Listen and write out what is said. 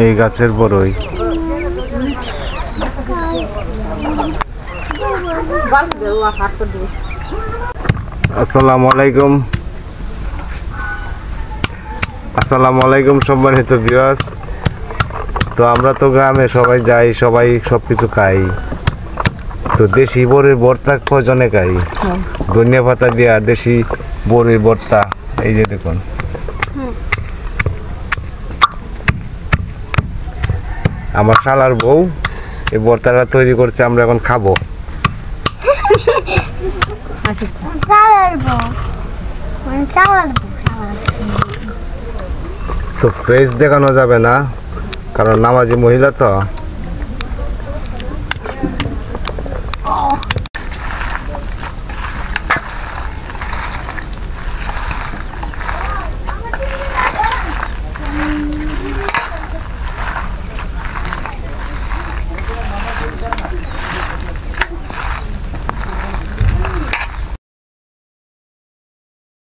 এই গাছের বড়ই। আসসালামু আলাইকুম, আসসালামু আলাইকুম সম্মানিত ভিউয়ার্স। তো আমরা তো গ্রামে সবাই যাই, সবাই সবকিছু খাই। তো দেশি বড়ির ভর্তা কজনে খাই, ধনিয়া পাতা দিয়া দেশি বড়ির ভর্তা। এই যে দেখুন, আমার শালার বউ এই ভর্তাটা তৈরি করছে, আমরা এখন খাবো। তো ফেস দেখানো যাবে না, কারণ নামাজি মহিলা তো।